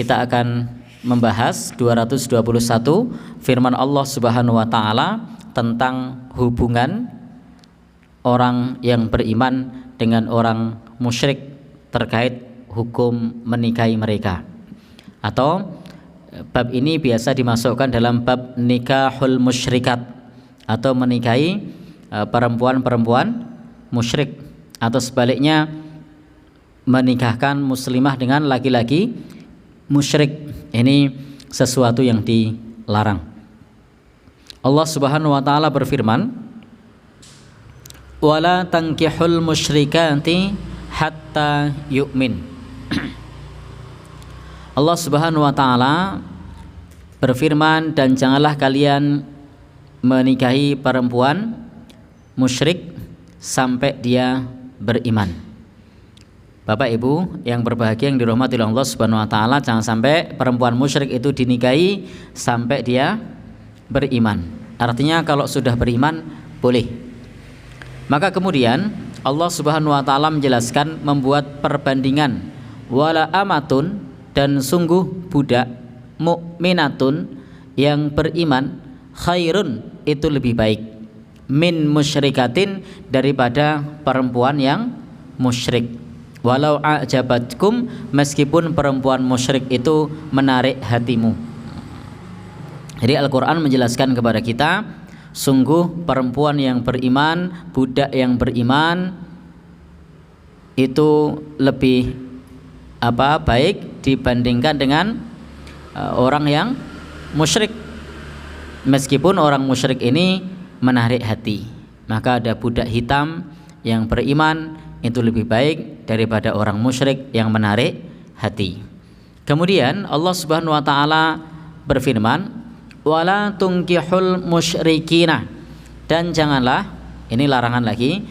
kita akan membahas 221 firman Allah Subhanahu wa taala tentang hubungan orang yang beriman dengan orang musyrik terkait hukum menikahi mereka. Atau bab ini biasa dimasukkan dalam bab nikahul musyrikat, atau menikahi perempuan-perempuan musyrik, atau sebaliknya menikahkan muslimah dengan laki-laki musyrik. Ini sesuatu yang dilarang. Allah Subhanahu wa taala berfirman, wala tankihul musyrikati hatta yu'min. Allah Subhanahu wa taala berfirman, dan janganlah kalian menikahi perempuan musyrik sampai dia beriman. Bapak Ibu yang berbahagia yang dirahmati oleh Allah Subhanahu wa taala, jangan sampai perempuan musyrik itu dinikahi sampai dia beriman. Artinya kalau sudah beriman boleh. Maka kemudian Allah Subhanahu wa taala menjelaskan, membuat perbandingan, wala amatun, dan sungguh budak, mukminatun, yang beriman, khairun, itu lebih baik, min musyrikatin, daripada perempuan yang musyrik. Walau a'jabatkum, meskipun perempuan musyrik itu menarik hatimu. Jadi Al-Quran menjelaskan kepada kita, sungguh perempuan yang beriman, budak yang beriman itu lebih baik dibandingkan dengan orang yang musyrik. Meskipun orang musyrik ini menarik hati, maka ada budak hitam yang beriman itu lebih baik daripada orang musyrik yang menarik hati. Kemudian Allah Subhanahu wa taala berfirman, wala tunkihul musyrikina, dan janganlah, ini larangan lagi,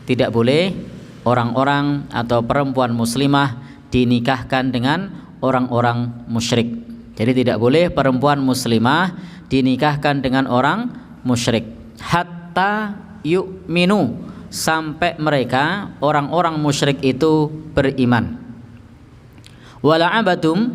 tidak boleh orang-orang atau perempuan muslimah dinikahkan dengan orang-orang musyrik. Jadi tidak boleh perempuan muslimah dinikahkan dengan orang musyrik hatta yu'minu, sampai mereka orang-orang musyrik itu beriman. Wala abadum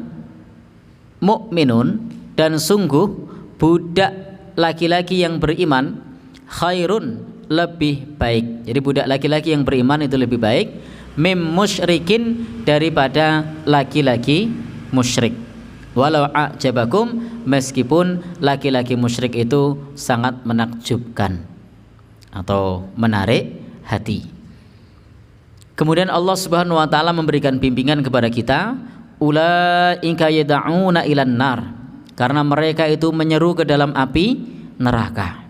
mu'minun, dan sungguh budak laki-laki yang beriman, khairun, lebih baik. Jadi budak laki-laki yang beriman itu lebih baik, mim musyrikin, daripada laki-laki musyrik. Walau a'jabakum, meskipun laki-laki musyrik itu sangat menakjubkan atau menarik hati. Kemudian Allah Subhanahu wa taala memberikan bimbingan kepada kita, ulaika yad'una ilan nar, karena mereka itu menyeru ke dalam api neraka.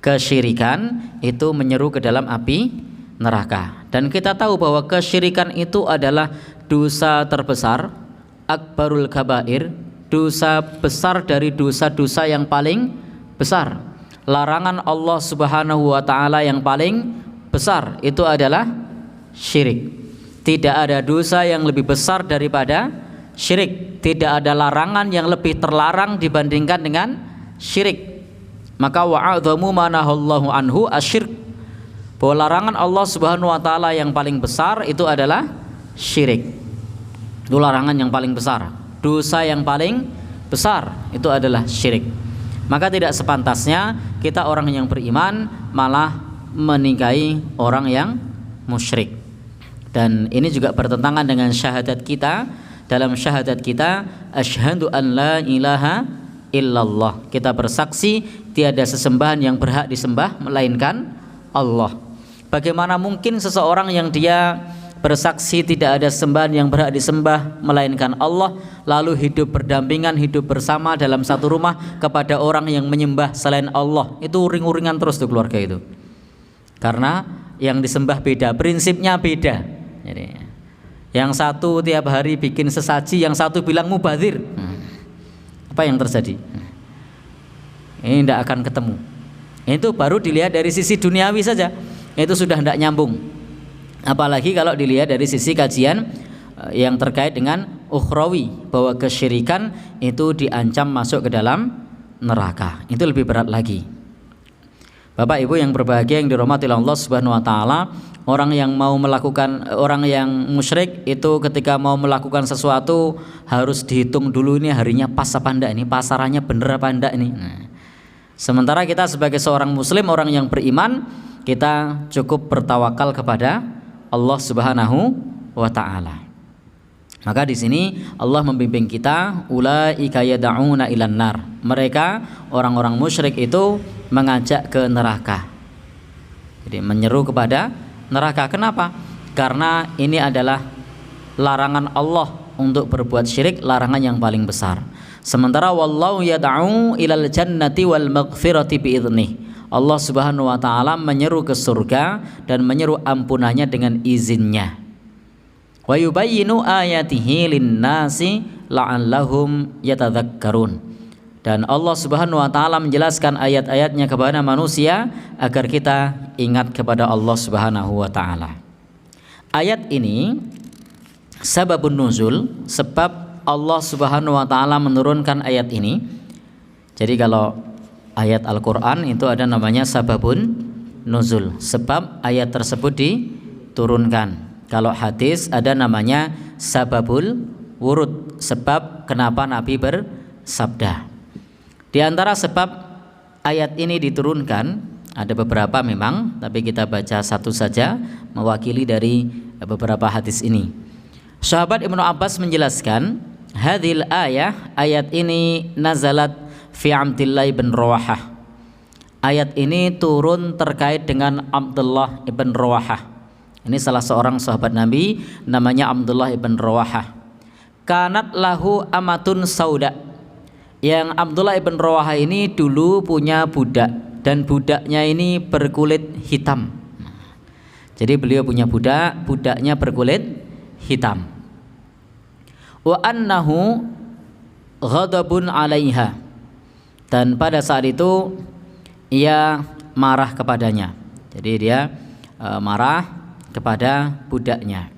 Kesyirikan itu menyeru ke dalam api neraka. Dan kita tahu bahwa kesyirikan itu adalah dosa terbesar, akbarul kabair, dosa besar dari dosa-dosa yang paling besar. Larangan Allah Subhanahu wa taala yang paling besar itu adalah syirik. Tidak ada dosa yang lebih besar daripada syirik. Tidak ada larangan yang lebih terlarang dibandingkan dengan syirik. Maka wa'adhamu manahallahu anhu asyirk, bahwa larangan Allah Subhanahu wa taala yang paling besar itu adalah syirik. Itu larangan yang paling besar. Dosa yang paling besar itu adalah syirik. Maka tidak sepantasnya kita orang yang beriman malah menikahi orang yang musyrik. Dan ini juga bertentangan dengan syahadat kita. Dalam syahadat kita, asyhadu an la ilaha illallah, kita bersaksi tiada sesembahan yang berhak disembah melainkan Allah. Bagaimana mungkin seseorang yang dia bersaksi tidak ada sembahan yang berhak disembah melainkan Allah, lalu hidup berdampingan, hidup bersama dalam satu rumah kepada orang yang menyembah selain Allah? Itu uring-uringan terus tuh keluarga itu, karena yang disembah beda, prinsipnya beda. Jadi yang satu tiap hari bikin sesaji, yang satu bilang mubadzir. Apa yang terjadi? Ini tidak akan ketemu. Itu baru dilihat dari sisi duniawi saja, itu sudah tidak nyambung. Apalagi kalau dilihat dari sisi kajian yang terkait dengan ukhrawi, bahwa kesyirikan itu diancam masuk ke dalam neraka. Itu lebih berat lagi. Bapak Ibu yang berbahagia yang dirahmati Allah Subhanahu wa taala, Orang yang musyrik itu ketika mau melakukan sesuatu harus dihitung dulu ini harinya pas apa enggak, ini pasarannya bener apa enggak ini. Sementara kita sebagai seorang muslim, orang yang beriman, kita cukup bertawakal kepada Allah Subhanahu wa taala. Maka di sini Allah membimbing kita, ulaika yad'una ilan nar. Mereka orang-orang musyrik itu mengajak ke neraka. Jadi menyeru kepada neraka. Kenapa? Karena ini adalah larangan Allah untuk berbuat syirik, larangan yang paling besar. Sementara wallahu yad'u ilal jannati wal maghfirati biidnih. Allah Subhanahu wa taala menyeru ke surga dan menyeru ampunannya dengan izinnya. Wa yubayyinu ayatihi lin-nasi la'allahum yatadzakkarun. Dan Allah Subhanahu wa taala menjelaskan ayat-ayatnya kepada manusia agar kita ingat kepada Allah Subhanahu wa taala. Ayat ini sababun nuzul, sebab Allah Subhanahu wa taala menurunkan ayat ini. Jadi kalau ayat Al-Qur'an itu ada namanya sababun nuzul, sebab ayat tersebut diturunkan. Kalau hadis ada namanya sababul wurud, sebab kenapa Nabi bersabda. Di antara sebab ayat ini diturunkan ada beberapa memang, tapi kita baca satu saja mewakili dari beberapa hadis ini. Sahabat Ibnu Abbas menjelaskan, hadhil ayat ini nazalat fi Abdullah ibn Rawahah. Ayat ini turun terkait dengan Abdullah ibn Rawahah. Ini salah seorang sahabat Nabi namanya Abdullah ibn Rawahah. Kanat lahu amatun sauda. Yang Abdullah ibn Rawahah ini dulu punya budak, dan budaknya ini berkulit hitam. Jadi beliau punya budak, budaknya berkulit hitam. Wa annahu ghadabun 'alaiha. Dan pada saat itu ia marah kepadanya. Jadi dia marah kepada budaknya.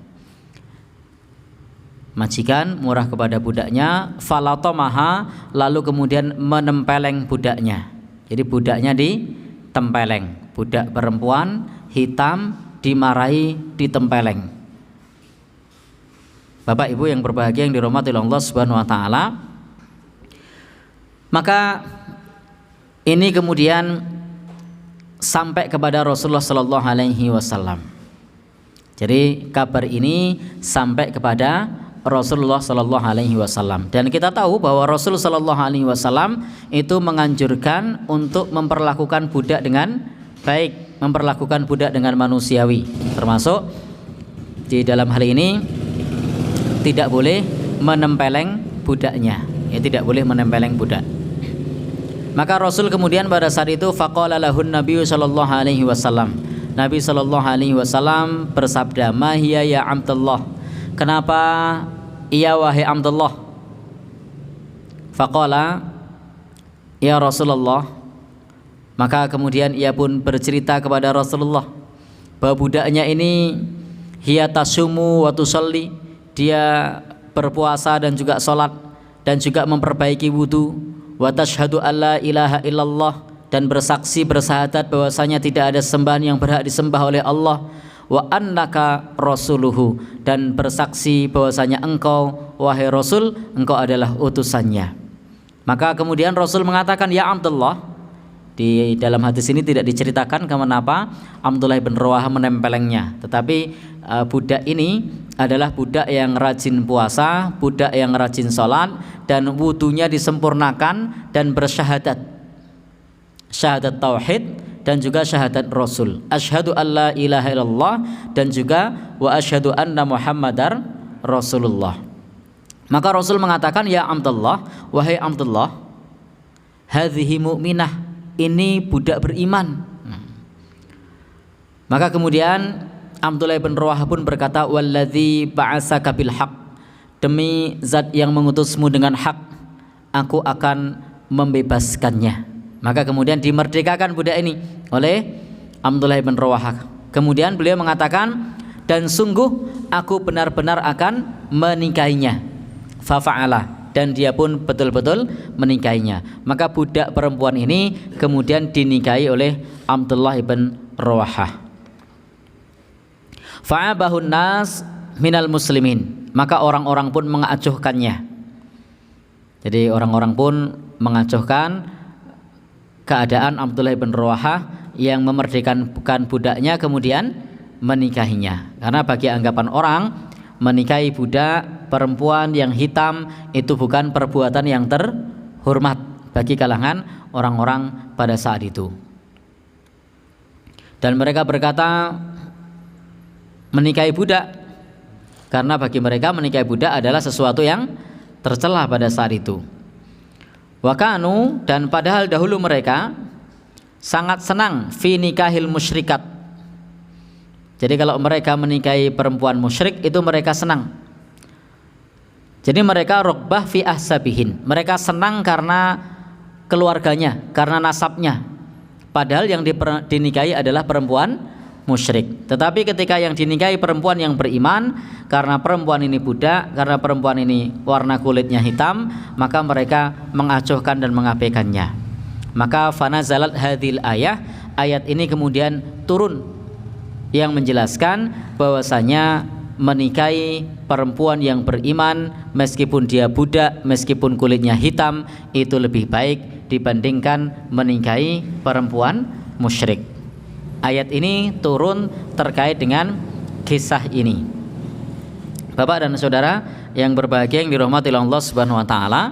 Majikan murah kepada budaknya, falatomaha, lalu kemudian menempeleng budaknya. Jadi budaknya ditempeleng, budak perempuan hitam dimarahi, ditempeleng. Bapak Ibu yang berbahagia yang dirahmati Allah Subhanahu wa taala, maka ini kemudian sampai kepada Rasulullah sallallahu alaihi wasallam. Jadi kabar ini sampai kepada Rasulullah sallallahu alaihi wasallam, dan kita tahu bahwa Rasul sallallahu alaihi wasallam itu menganjurkan untuk memperlakukan budak dengan baik, memperlakukan budak dengan manusiawi, termasuk di dalam hal ini tidak boleh menempeleng budaknya, ya, tidak boleh menempeleng budak. Maka Rasul kemudian pada saat itu faqala lahun Nabi sallallahu alaihi wasallam, Nabi sallallahu alaihi wasallam bersabda, "Ma hiya ya Abdullah?" Kenapa iya wahai Abdullah? Faqala, "Ya Rasulullah." Maka kemudian ia pun bercerita kepada Rasulullah bahwa budaknya ini hiya tasumu wa tusalli, dia berpuasa dan juga salat dan juga memperbaiki wudu, wa tashhadu alla ilaha illallah, dan bersaksi bersyahadat bahwasanya tidak ada sembahan yang berhak disembah oleh Allah, wa annaka rasuluhu, dan bersaksi bahwasanya engkau wahai Rasul, engkau adalah utusannya. Maka kemudian Rasul mengatakan, ya Abdullah. Di dalam hadis ini tidak diceritakan kenapa Abdullah bin Rawahah menempelengnya, tetapi budak ini adalah budak yang rajin puasa, budak yang rajin sholat, dan wudunya disempurnakan, dan bersyahadat syahadat tauhid dan juga syahadat Rasul, asyhadu alla ilaha illallah, dan juga wa asyhadu anna Muhammadar Rasulullah. Maka Rasul mengatakan, ya Abdullah, wahai Abdullah, hadhihi mu'minah, ini budak beriman. Maka kemudian Abdullah bin Rawahah pun berkata, walladzi ba'asaka bil haq, demi zat yang mengutusmu dengan hak, aku akan membebaskannya. Maka kemudian dimerdekakan budak ini oleh Abdullah bin Rawahah. Kemudian beliau mengatakan, dan sungguh aku benar-benar akan menikahinya. Fafa'ala, dan dia pun betul-betul menikahinya. Maka budak perempuan ini kemudian dinikahi oleh Abdullah bin Rawahah. Fa'abahun nas minal muslimin, maka orang-orang pun mengacuhkannya. Jadi orang-orang pun mengacuhkan keadaan Abdullah bin Rawahah yang memerdekakan budaknya kemudian menikahinya. Karena bagi anggapan orang, menikahi budak perempuan yang hitam itu bukan perbuatan yang terhormat bagi kalangan orang-orang pada saat itu. Dan mereka berkata menikahi budak karena bagi mereka menikahi budak adalah sesuatu yang tercela pada saat itu. Wakanu, dan padahal dahulu mereka sangat senang fi nikahil musyrikat. Jadi kalau mereka menikahi perempuan musyrik itu mereka senang. Jadi mereka rogbah fi ahsabihin, mereka senang karena keluarganya, karena nasabnya. Padahal yang dinikahi adalah perempuan musyrik. Tetapi ketika yang dinikahi perempuan yang beriman, karena perempuan ini budak, karena perempuan ini warna kulitnya hitam, maka mereka mengacuhkan dan mengabaikannya. Maka fanazalat hadhil ayah, ayat ini kemudian turun yang menjelaskan bahwasanya menikahi perempuan yang beriman meskipun dia budak, meskipun kulitnya hitam, itu lebih baik dibandingkan menikahi perempuan musyrik. Ayat ini turun terkait dengan kisah ini. Bapak dan saudara yang berbahagia yang dirahmati Allah Subhanahu wa taala.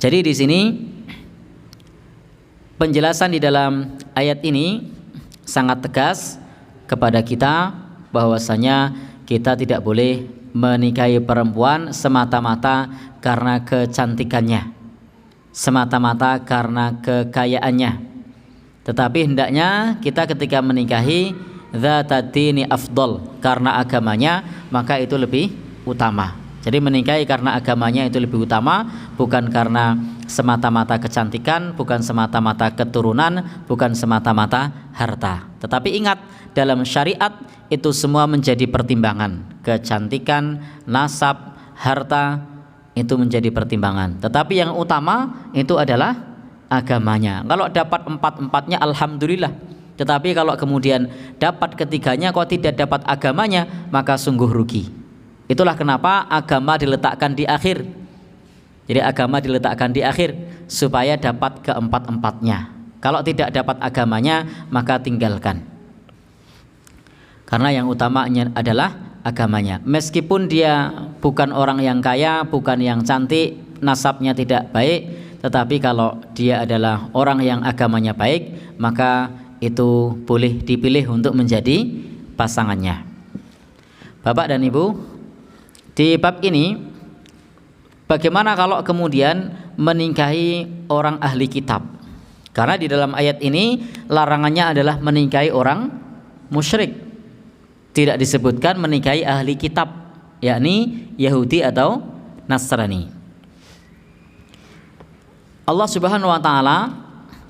Jadi di sini penjelasan di dalam ayat ini sangat tegas kepada kita bahwasanya kita tidak boleh menikahi perempuan semata-mata karena kecantikannya, semata-mata karena kekayaannya. Tetapi hendaknya kita ketika menikahi dzatadini afdal, karena agamanya, maka itu lebih utama. Jadi menikahi karena agamanya itu lebih utama, bukan karena semata-mata kecantikan, bukan semata-mata keturunan, bukan semata-mata harta. Tetapi ingat, dalam syariat itu semua menjadi pertimbangan. Kecantikan, nasab, harta itu menjadi pertimbangan. Tetapi yang utama itu adalah agamanya. Kalau dapat empat-empatnya alhamdulillah. Tetapi kalau kemudian dapat ketiganya kok tidak dapat agamanya, maka sungguh rugi. Itulah kenapa agama diletakkan di akhir. Jadi agama diletakkan di akhir supaya dapat keempat-empatnya. Kalau tidak dapat agamanya, maka tinggalkan. Karena yang utamanya adalah agamanya. Meskipun dia bukan orang yang kaya, bukan yang cantik, nasabnya tidak baik, tetapi kalau dia adalah orang yang agamanya baik, maka itu boleh dipilih untuk menjadi pasangannya. Bapak dan Ibu, di bab ini bagaimana kalau kemudian menikahi orang ahli kitab? Karena di dalam ayat ini larangannya adalah menikahi orang musyrik. Tidak disebutkan menikahi ahli kitab, yakni Yahudi atau Nasrani. Allah Subhanahu wa taala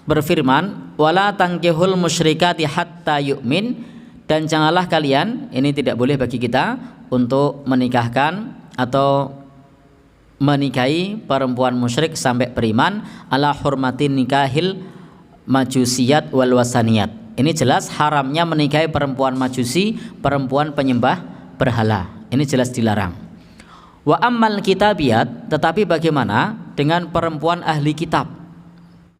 berfirman, "Wala tankihul musyrikati hatta yu'min," dan janganlah kalian, ini tidak boleh bagi kita untuk menikahkan atau menikahi perempuan musyrik sampai beriman, ala hurmatin nikahil majusiyat wal wasaniyat. Ini jelas haramnya menikahi perempuan majusi, perempuan penyembah berhala. Ini jelas dilarang. Wa ammal kitabiyat, tetapi bagaimana dengan perempuan ahli kitab?